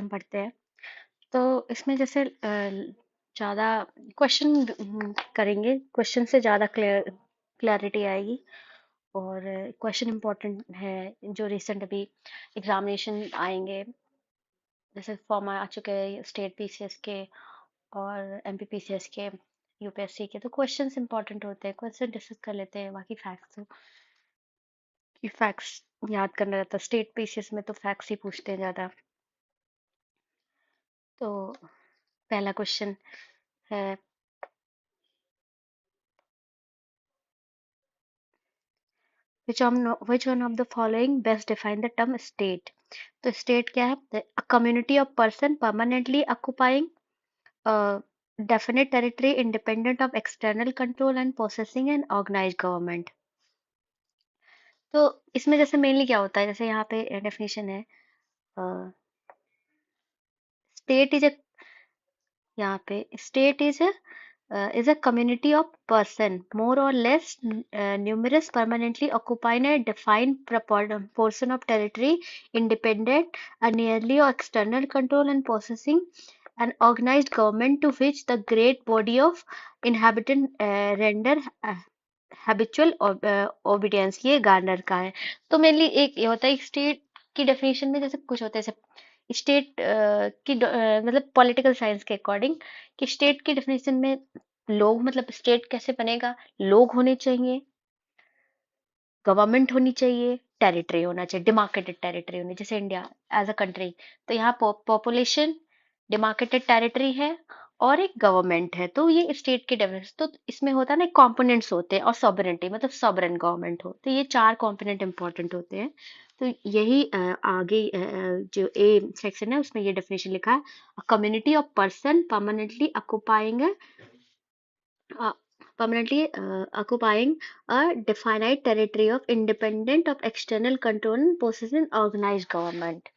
हम पढ़ते हैं, तो इसमें जैसे ज़्यादा क्वेश्चन करेंगे, क्वेश्चन से ज़्यादा क्लैरिटी आएगी। और क्वेश्चन इम्पोर्टेंट है जो रिसेंट अभी एग्जामिनेशन आएंगे, जैसे फॉर्म आ चुके हैं स्टेट पीसीएस के और एमपी पीसीएस के, यूपीएससी के, तो क्वेश्चंस इंपॉर्टेंट होते हैं, क्वेश्चन डिस्कस कर लेते हैं। बाकी फैक्ट्स की फैक्ट्स याद करना रहता है, स्टेट पीसीएस में तो फैक्ट्स ही पूछते हैं ज़्यादा। तो पहला क्वेश्चन है, which one of the following best define the term state? तो state क्या है? A community of person permanently occupying a definite territory independent of external control and possessing an organized government। तो इसमें जैसे मेनली क्या होता है, जैसे यहाँ पे डेफिनेशन है, स्टेट इज, यहाँ पे state is a community of person more or less numerous permanently occupying a defined portion of territory independent and nearly or external control and possessing an organized government to which the great body of inhabitant render habitual obedience. ये Garner का है। तो mainly एक ये होता है state की definition में, जैसे कुछ होता है स्टेट की मतलब पॉलिटिकल साइंस के अकॉर्डिंग, कि स्टेट की डेफिनेशन में लोग, मतलब स्टेट कैसे बनेगा, लोग होने चाहिए, गवर्नमेंट होनी चाहिए, टेरिटरी होना चाहिए, डिमार्केटेड टेरिटरी होनी, जैसे इंडिया एज अ कंट्री, तो यहाँ पॉपुलेशन, डिमार्केटेड टेरिटरी है और एक गवर्नमेंट है, तो ये स्टेट के डेफिनेशन। तो इसमें होता है ना, कॉम्पोनेंट्स होते हैं, और सॉवरेनिटी मतलब सॉवरेन गवर्नमेंट हो, तो ये चार कॉम्पोनेंट इंपॉर्टेंट होते हैं। तो यही आगे जो ए सेक्शन है उसमें ये डेफिनेशन लिखा है, community of person permanently occupying a definite territory of independent of external control and possessing organized government।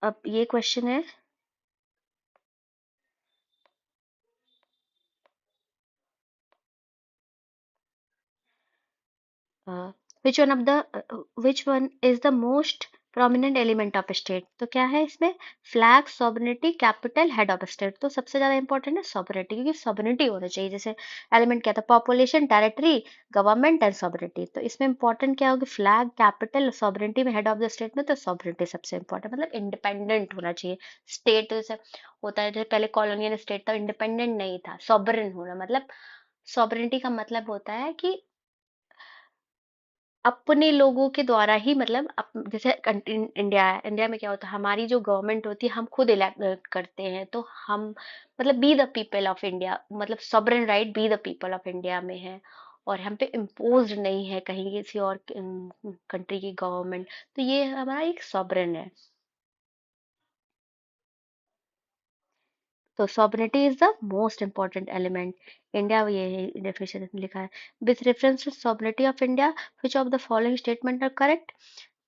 अब ये क्वेश्चन है, which one of the which one is the most prominent element of state? तो क्या है इसमें, flag, sovereignty, capital, head of state. तो सबसे ज्यादा इंपॉर्टेंट है सॉवरेनिटी, क्योंकि सॉवरेनिटी होना चाहिए। जैसे एलिमेंट क्या था, population, territory, government and sovereignty. तो इसमें इंपॉर्टेंट क्या होगी, फ्लैग, कैपिटल, सॉवरेनिटी में, हेड ऑफ द स्टेट में तो सॉवरेनिटी सबसे इंपॉर्टेंट, मतलब इंडिपेंडेंट होना चाहिए। स्टेट जैसे होता है, जैसे पहले कॉलोनियल स्टेट था, इंडिपेंडेंट नहीं था, सॉवरेन होना, मतलब सॉवरेनिटी का मतलब होता है कि अपने लोगों के द्वारा ही, मतलब जैसे इंडिया है, इंडिया में क्या होता है, हमारी जो गवर्नमेंट होती है हम खुद इलेक्ट करते हैं, तो हम मतलब we the people of India, मतलब sovereign right be the people of India में है, और हम पे इम्पोज नहीं है कहीं किसी और कंट्री की गवर्नमेंट। तो ये हमारा एक सॉवरेन है। तो sovereignty is the most important element. India, ये डेफिनेशन में लिखा है, with reference to sovereignty of India which of the following statement are correct?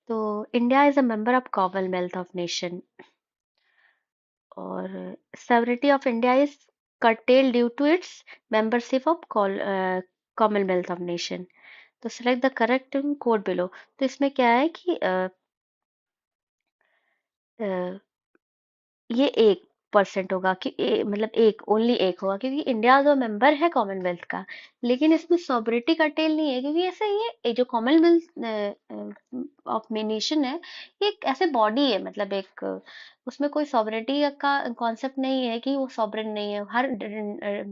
तो India is a member of Commonwealth of nation, और sovereignty of India is curtailed due to its membership of Commonwealth of nation. तो select the correct code below. तो इसमें क्या है कि अ, ये 1% होगा कि मतलब एक, ओनली एक होगा, क्योंकि इंडिया जो मेंबर है कॉमनवेल्थ का, लेकिन इसमें सॉवरेनिटी का टेल नहीं है, क्योंकि ऐसे ये जो कॉमनवेल्थ ऑफ नेशन है, ये एक ऐसे बॉडी है, मतलब एक उसमें कोई सॉवरेनिटी का कॉन्सेप्ट नहीं है कि वो सॉवरेन नहीं है। हर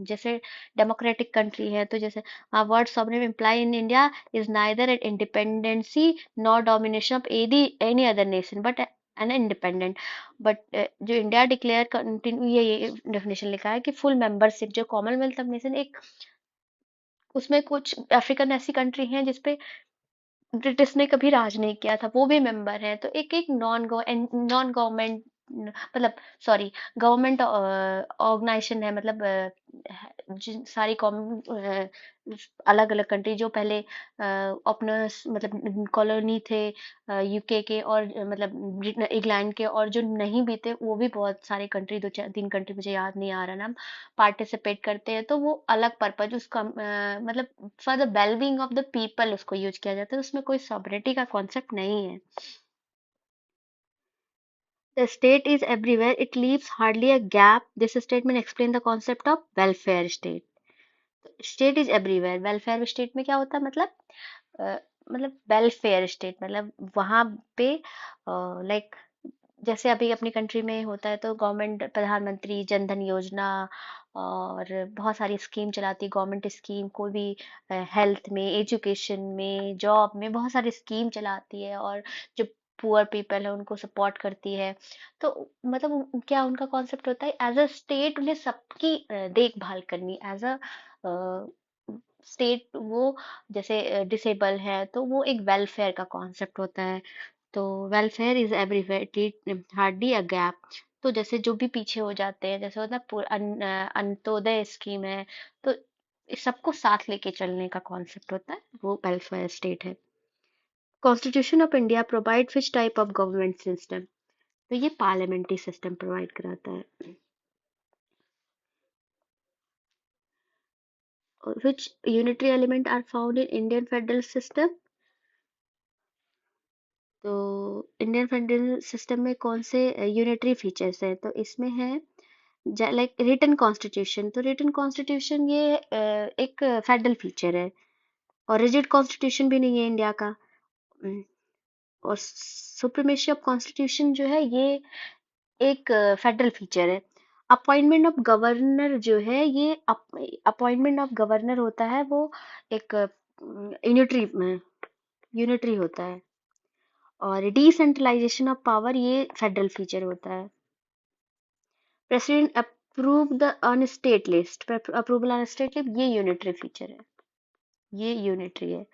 जैसे डेमोक्रेटिक कंट्री है, तो जैसे word sovereign imply in India is neither an independency nor domination of any other nation but an independent. But जो इंडिया डिक्लेयर कंटिन्यू, ये डेफिनेशन लिखा है कि फुल मेंबरशिप, जो कॉमनवेल्थ ऑफ नेशन एक, उसमें कुछ अफ्रीकन ऐसी कंट्री हैं जिसपे ब्रिटिश ने कभी राज नहीं किया था, वो भी मेंबर हैं, तो एक एक नॉन गवर्नमेंट मतलब सॉरी, गवर्नमेंट ऑर्गेनाइजेशन है, मतलब जिन सारी अलग अलग कंट्री जो पहले अपने मतलब कॉलोनी थे यूके के, और मतलब इंग्लैंड के, और जो नहीं भी थे वो भी बहुत सारे कंट्री, दो चार तीन कंट्री मुझे याद नहीं आ रहा नाम, पार्टिसिपेट करते हैं। तो वो अलग पर्पज उसका मतलब for the wellbeing of the people उसको यूज किया जाता है, उसमें कोई सॉवरेनिटी का कॉन्सेप्ट नहीं है। The state is everywhere. It leaves hardly a gap. This statement explains the concept of welfare state. State is everywhere. Welfare state में क्या होता है, मतलब अ, मतलब वेलफेयर स्टेट मतलब वहां पे लाइक जैसे अभी अपनी कंट्री में होता है तो गवर्नमेंट प्रधानमंत्री जन धन योजना और बहुत सारी स्कीम चलाती है गवर्नमेंट, स्कीम कोई भी हेल्थ में, एजुकेशन में, जॉब में बहुत सारी स्कीम चलाती है, और जो पुअर पीपल है उनको सपोर्ट करती है। तो मतलब क्या उनका कॉन्सेप्ट होता है, एज अ स्टेट उन्हें सबकी देखभाल करनी, एज अ स्टेट वो जैसे डिसेबल है तो वो एक वेलफेयर का कॉन्सेप्ट होता है। तो welfare is everywhere, it hardly a gap. तो जैसे जो भी पीछे हो जाते हैं, जैसे होता है अंत्योदय स्कीम है, तो इस सबको साथ लेके चलने का कॉन्सेप्ट होता है, वो वेलफेयर स्टेट है। Constitution of India provide which type of government system, तो ये पार्लियामेंट्री सिस्टम प्रोवाइड कराता है। Which unitary element are found in Indian federal system, तो इंडियन फेडरल सिस्टम में कौन से यूनिटरी फीचर्स है, तो इसमें है लाइक रिटन कॉन्स्टिट्यूशन, तो रिटन कॉन्स्टिट्यूशन ये एक फेडरल फीचर है, और रिजिड कॉन्स्टिट्यूशन भी नहीं है इंडिया का। अम, और सुप्रीमेसी ऑफ कॉन्स्टिट्यूशन जो है ये एक फेडरल फीचर है। अपॉइंटमेंट ऑफ गवर्नर जो है ये अपॉइंटमेंट ऑफ गवर्नर होता है वो एक यूनिटरी यूनिटरी होता है। और डिसेंट्रलाइजेशन ऑफ पावर ये फेडरल फीचर होता है। President approve the on state list, approval on state list ये यूनिटरी फीचर है, ये यूनिटरी है।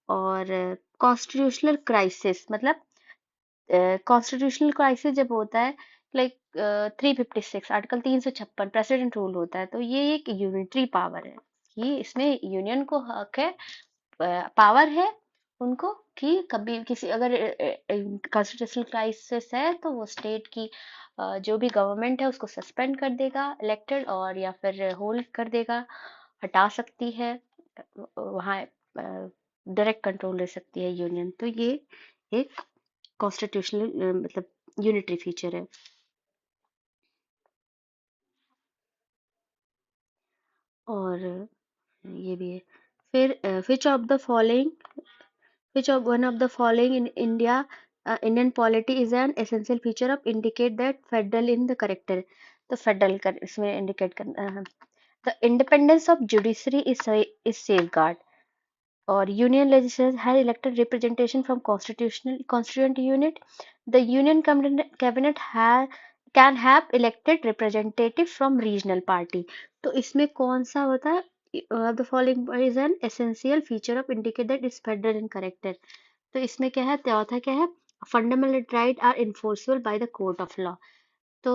और कॉन्स्टिट्यूशनल क्राइसिस मतलब कॉन्स्टिट्यूशनल क्राइसिस जब होता है लाइक 356 आर्टिकल 356 प्रेसिडेंट रूल होता है, तो ये एक यूनिटरी पावर है, ये इसमें यूनियन को हक है, पावर है उनको कि कभी किसी अगर कॉन्स्टिट्यूशनल क्राइसिस है तो वो स्टेट की जो भी गवर्नमेंट है उसको सस्पेंड कर देगा इलेक्टेड, और या फिर होल्ड कर देगा, हटा सकती है, वहाँ डायरेक्ट कंट्रोल ले सकती है यूनियन। तो ये एक कॉन्स्टिट्यूशनल मतलब यूनिटरी फीचर है। और ये भी है। फिर विच of the following Which of one of the following in India, Indian polity is an essential feature of indicate that federal in the character? तो फेडरल कर इसमें इंडिकेट करना है। The independence of judiciary is safeguard, or union legislatures has elected representation from constitutional constituent unit. The union cabinet has can have elected representative from regional party. तो इसमें कौन सा होता है, the following is an essential feature of indicate that is federal in character। तो इसमें क्या है, चौथा क्या है, fundamental right are enforceable by the court of law. तो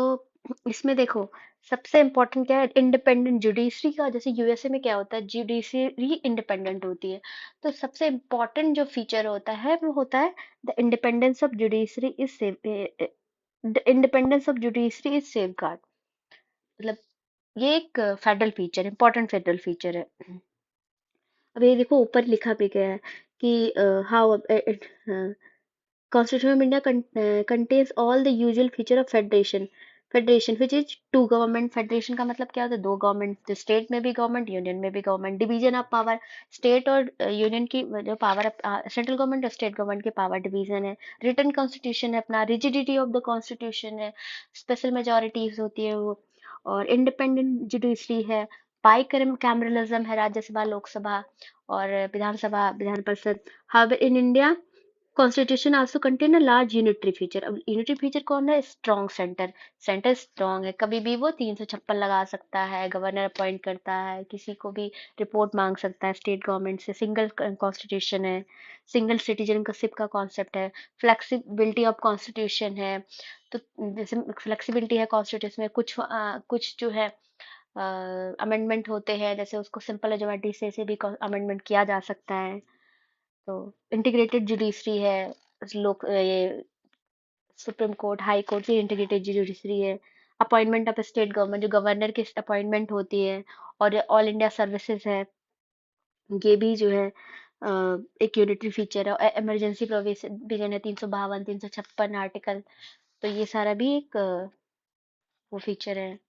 इसमें देखो सबसे इम्पोर्टेंट क्या है, इंडिपेंडेंट जुडिशरी का, जैसे यूएसए में क्या होता है जुडिशरी इंडिपेंडेंट होती है, तो सबसे इम्पोर्टेंट जो फीचर होता है वो होता है the independence of judiciary is the independence of judiciary is safeguard, मतलब ये एक federal feature, important federal feature है। अब ये देखो ऊपर लिखा भी गया है कि how Constitution of India contains all the usual feature of federation. Federation which is two government, federation का मतलब क्या होता है, दो गवर्नमेंट, तो स्टेट में भी गवर्नमेंट यूनियन में भी government, division of power, state और यूनियन की जो पावर, सेंट्रल गवर्नमेंट और स्टेट गवर्नमेंट के पावर डिवीजन है। रिटन कॉन्स्टिट्यूशन है अपना, रिजिडिटी ऑफ द कॉन्स्टिट्यूशन है, स्पेशल मेजोरिटीज होती है वो, और इंडिपेंडेंट जुडिशरी है, बाई कैमरलिज्म है, राज्यसभा लोकसभा और विधानसभा Vidhan Parishad. How in India constitution also contain a large unitary feature. अब यूनिटरी फीचर कौन है? Strong centre. सेंटर स्ट्रॉन्ग है, कभी भी वो 356 लगा सकता है, गवर्नर अपॉइंट करता है, किसी को भी रिपोर्ट मांग सकता है स्टेट गवर्नमेंट से। सिंगल कॉन्स्टिट्यूशन है, सिंगल सिटीजनशिप का कॉन्सेप्ट है, फ्लेक्सिबिलिटी ऑफ कॉन्स्टिट्यूशन है। तो जैसे फ्लेक्सिबिलिटी है कॉन्स्टिट्यूशन में, कुछ जो है अमेंडमेंट होते हैं, जैसे उसको सिंपल मेजोरिटी से भी अमेंडमेंट किया जा सकता है। तो इंटीग्रेटेड जुडिशरी है, लोक ये सुप्रीम कोर्ट, हाई कोर्ट की इंटीग्रेटेड जुडिशरी है। अपॉइंटमेंट ऑफ स्टेट गवर्नमेंट, जो गवर्नर की अपॉइंटमेंट होती है, और ऑल इंडिया सर्विसेज है, ये भी जो है एक यूनिटरी फीचर है। इमरजेंसी प्रोविजन है, 352, 356 आर्टिकल, तो ये सारा भी एक वो फीचर है।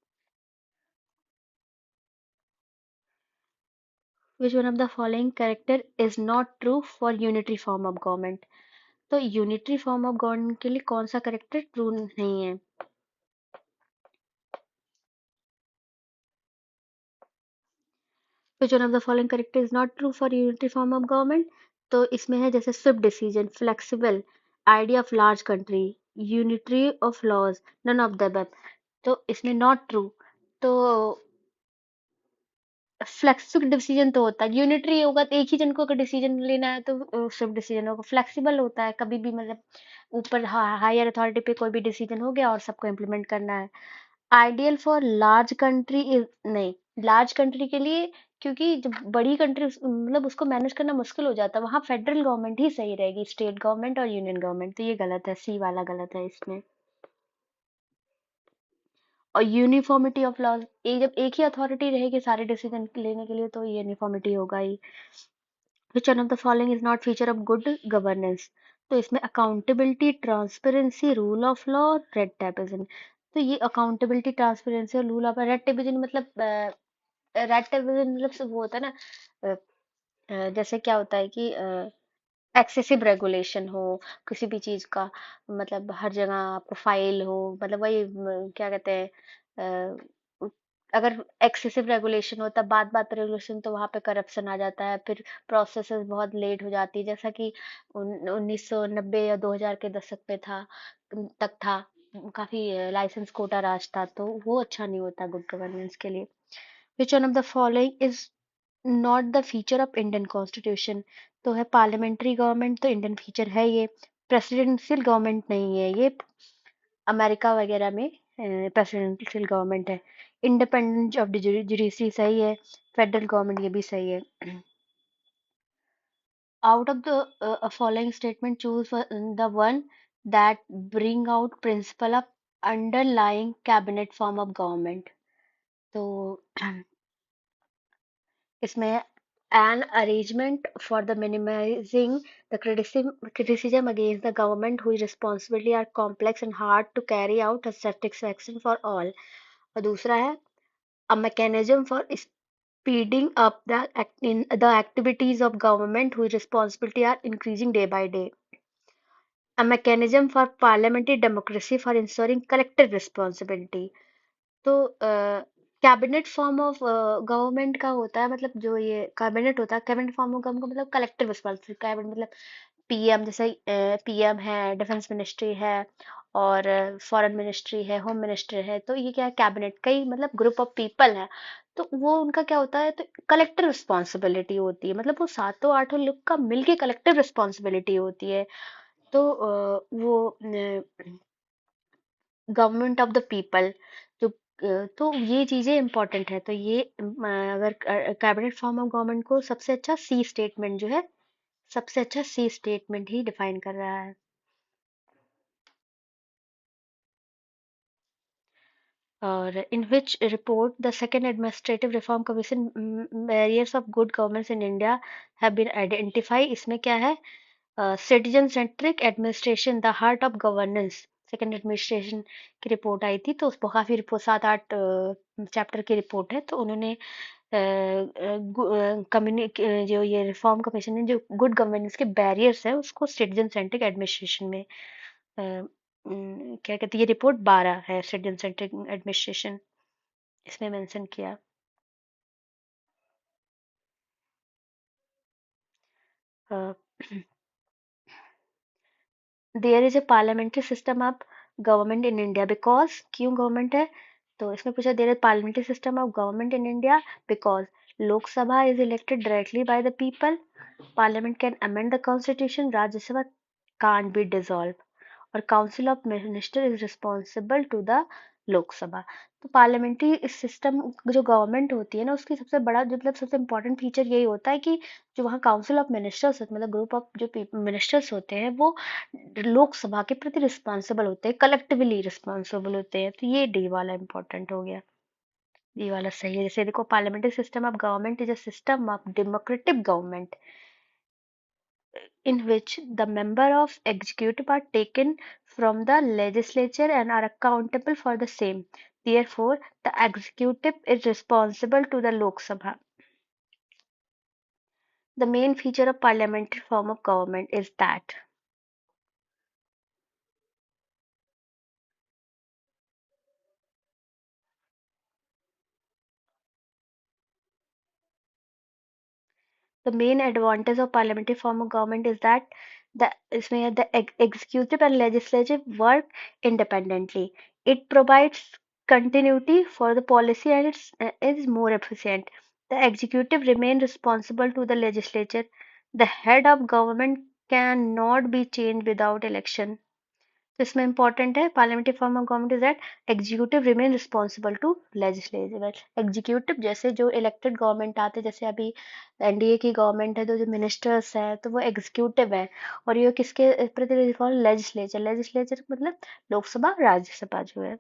विच one of the following character is not true for unitary form of government? तो यूनिटरी फॉर्म ऑफ गवर्नमेंट के लिए कौन सा कैरेक्टर ट्रू नहीं है? Which one of the following character is not true for unitary form of government? तो इसमें है जैसे swift decision, flexible, idea of large country, unitary of laws, none of the above। तो इसमें not true। तो flexible decision तो होता है, यूनिटरी होगा तो एक ही जन को अगर डिसीजन लेना है तो स्विफ्ट डिसीजन होगा। फ्लेक्सिबल होता है, कभी भी मतलब ऊपर हायर अथॉरिटी पे कोई भी डिसीजन हो गया और सबको इम्प्लीमेंट करना है। Ideal for large country is नहीं, लार्ज कंट्री के लिए, क्योंकि जब बड़ी कंट्री मतलब उसको मैनेज करना मुश्किल हो जाता है, वहां फेडरल गवर्नमेंट ही सही रहेगी, स्टेट गवर्नमेंट और यूनियन गवर्नमेंट। तो ये गलत है, सी वाला गलत है इसमें। और यूनिफॉर्मिटी ऑफ लॉज, ये जब एक ही अथॉरिटी रहेगी सारे डिसीजन लेने के लिए तो यूनिफॉर्मिटी होगा ही। Which one of the following is not feature of good governance? तो इसमें accountability, transparency, rule of law, red tapism. तो ये अकाउंटेबिलिटी, ट्रांसपेरेंसी और रूल ऑफ, रेड टेपिज्म मतलब रेड टेपिज्म मतलब वो होता है ना, अ, जैसे क्या होता है कि एक्सेसिव रेगुलेशन हो किसी भी चीज का, मतलब हर जगह आपको फाइल हो, मतलब वही क्या कहते हैं, अ, अगर एक्सेसिव रेगुलेशन हो तब बात बात रेगुलेशन, तो वहां पे करप्शन आ जाता है, फिर प्रोसेसेस बहुत लेट हो जाती है, जैसा कि 1990 या 2000 के दशक में था, तक था, काफी लाइसेंस कोटा राज था, तो वो अच्छा नहीं होता गुड गवर्नेंस के लिए। विच one of the following is not the feature of Indian constitution? तो है पार्लियामेंट्री गवर्नमेंट, तो इंडियन फीचर है ये। प्रेसिडेंशियल गवर्नमेंट नहीं है ये, अमेरिका वगैरह में प्रेसिडेंशियल गवर्नमेंट है। इंडिपेंडेंस ऑफ जुडिशरी सही है, फेडरल गवर्नमेंट ये भी सही है। Out of the following statement choose the one that bring out principle of underlying cabinet form of government. तो इसमें an arrangement for the minimizing the criticism against the government whose responsibility are complex and hard to carry out a satisfaction for all। और दूसरा है a mechanism for speeding up in the activities of government whose responsibility are increasing day by day। A mechanism for parliamentary democracy for ensuring collective responsibility। तो cabinet form of government का होता है, मतलब जो ये कैबिनेट होता है, cabinet form of government का मतलब कलेक्टिव रिस्पॉन्सिबिलिटी। कैबिनेट मतलब पीएम, जैसे पीएम है, डिफेंस मिनिस्ट्री है, और फॉरेन मिनिस्ट्री है, होम मिनिस्टर है, तो ये क्या है, कैबिनेट कई मतलब ग्रुप ऑफ पीपल है, तो वो उनका क्या होता है, तो कलेक्टिव रिस्पॉन्सिबिलिटी होती है, मतलब वो सातों आठों लोग का मिलके कलेक्टिव रिस्पॉन्सिबिलिटी होती है। तो वो गवर्नमेंट ऑफ द पीपल, जो तो ये चीजें इंपॉर्टेंट है। तो ये अगर कैबिनेट फॉर्म ऑफ गवर्नमेंट को सबसे अच्छा सी स्टेटमेंट जो है, सबसे अच्छा सी स्टेटमेंट ही डिफाइन कर रहा है। और in which report the second administrative reform commission barriers of good governance in India have been identify. इसमें क्या है, citizen centric administration the heart of governance, second administration की रिपोर्ट आई थी, तो उसको काफी रिपोर्ट 7-8 चैप्टर की रिपोर्ट है, तो उन्होंने जो ये रिफॉर्म कमीशन ने जो गुड गवर्नेंस के बैरियर्स है उसको सिटीजन सेंट्रिक एडमिनिस्ट्रेशन में क्या कहते हैं, ये रिपोर्ट 12 है, सिटीजन सेंट्रिक एडमिनिस्ट्रेशन, इसमें मेंशन किया। Uh, there is a parliamentary system of government in India because, क्यों गवर्नमेंट है, तो इसमें पूछा there is parliamentary system of government in India because Lok Sabha is elected directly by the people, parliament can amend the constitution, Rajya Sabha can't be dissolved और council of minister is responsible to the Lok Sabha. तो parliamentary system जो government होती है ना, उसकी सबसे बड़ा जो मतलब सबसे इम्पोर्टेंट फीचर यही होता है कि जो वहाँ काउंसिल ऑफ मिनिस्टर्स मतलब ग्रुप ऑफ जो मिनिस्टर्स होते हैं वो लोकसभा के प्रति रिस्पॉन्सिबल होते हैं, कलेक्टिवली रिस्पॉन्सिबल होते हैं। तो ये डी वाला इम्पोर्टेंट हो गया, डी वाला सही है। जैसे देखो, parliamentary system of government is a system of democratic government in which the member of executive are taken from the legislature and are accountable for the same. Therefore, the executive is responsible to the Lok Sabha. The main feature of parliamentary form of government is that the main advantage of parliamentary form of government is that the executive and legislative work independently. It provides continuity for the policy and is more efficient. The executive remain responsible to the legislature. The head of government cannot be changed without election. तो इसमें important है parliamentary form of government is that executive remain responsible to legislative. Executive जैसे जो elected government आते हैं, जैसे अभी NDA की गवर्नमेंट है तो जो मिनिस्टर्स है तो वो एग्जीक्यूटिव है, और ये किसके प्रतिनिधि फॉर लेजिस्लेचर, लेजिस्लेचर मतलब लोकसभा राज्यसभा जो है।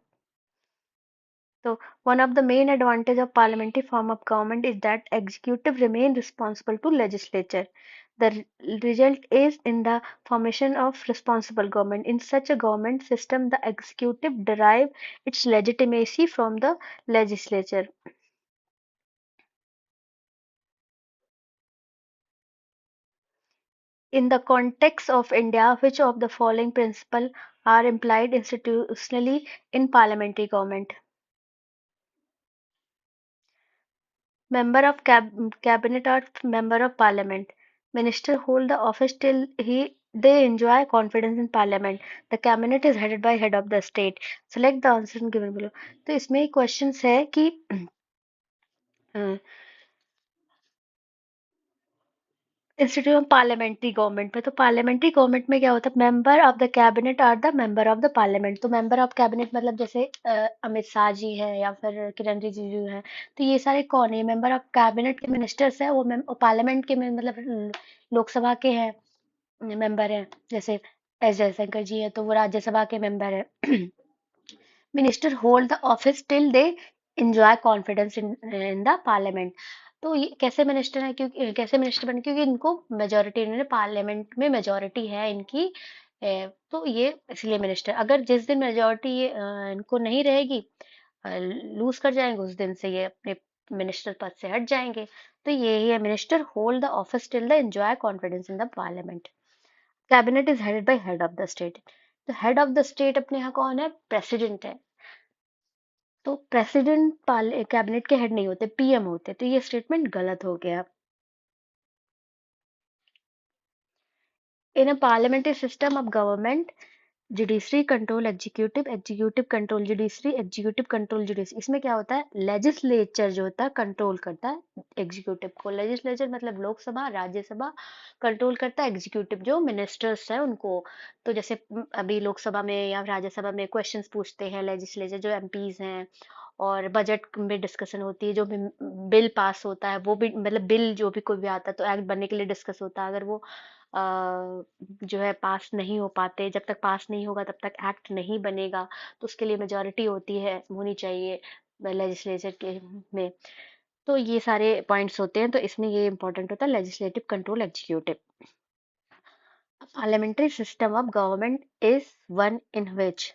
So one of the main advantage of parliamentary form of government is that executive remain responsible to legislature. The result is in the formation of responsible government. In such a government system, the executive derive its legitimacy from the legislature. In the context of India, which of the following principles are implied institutionally in parliamentary government? Member of cabinet or member of parliament. Minister hold the office till they enjoy confidence in parliament. The cabinet is headed by head of the state. Select the answer given below. तो इसमें question है कि institute of parliamentary government में, तो parliamentary government में क्या होता है, member of the cabinet are the member of the parliament. तो मेंबर ऑफ कैबिनेट मतलब जैसे अमित शाह जी है या फिर किरण रिजिजू है, तो ये सारे कौन है, मेंबर ऑफ कैबिनेट के मिनिस्टर्स है, वो पार्लियामेंट के मतलब लोकसभा के हैं मेंबर हैं। जैसे एस जयशंकर जी है तो वो राज्यसभा के मेंबर है। Minister hold the office till they enjoy confidence in the parliament। तो ये कैसे मिनिस्टर है, क्योंकि कैसे मिनिस्टर बने, क्योंकि इनको मेजोरिटी, इन्होंने पार्लियामेंट में मेजोरिटी है इनकी, तो ये इसलिए मिनिस्टर, अगर जिस दिन मेजोरिटी इनको नहीं रहेगी, लूज कर जाएंगे, उस दिन से ये अपने मिनिस्टर पद से हट जाएंगे। तो ये ही है, minister hold the office till the enjoy confidence in the parliament. Cabinet is headed by head of the state. तो हेड ऑफ द स्टेट अपने यहाँ कौन है, प्रेसिडेंट है। तो प्रेसिडेंट कैबिनेट के हेड नहीं होते, पीएम होते, तो ये स्टेटमेंट गलत हो गया। In a parliamentary system of government, judiciary control executive, executive control judiciary, executive control judiciary. इसमें क्या होता है, लेजिस्लेचर जो होता है कंट्रोल करता है एग्जीक्यूटिव को, लेजिस्लेचर मतलब लोकसभा राज्यसभा कंट्रोल करता है एग्जीक्यूटिव जो मिनिस्टर्स है उनको। तो जैसे अभी लोकसभा में या राज्यसभा में क्वेश्चंस पूछते हैं लेजिस्लेचर जो एमपीज हैं, और बजट में डिस्कशन होती है, जो भी बिल पास होता है वो भी मतलब बिल जो भी कोई भी आता है तो एक्ट बनने के लिए डिस्कस होता है, अगर वो जो है पास नहीं हो पाते, जब तक पास नहीं होगा तब तक एक्ट नहीं बनेगा, तो उसके लिए मेजोरिटी होती है, होनी चाहिए लेजिस्लेचर के में। तो ये सारे पॉइंट्स होते हैं, तो इसमें ये इंपॉर्टेंट होता है legislative control executive. Parliamentary system of government is one in which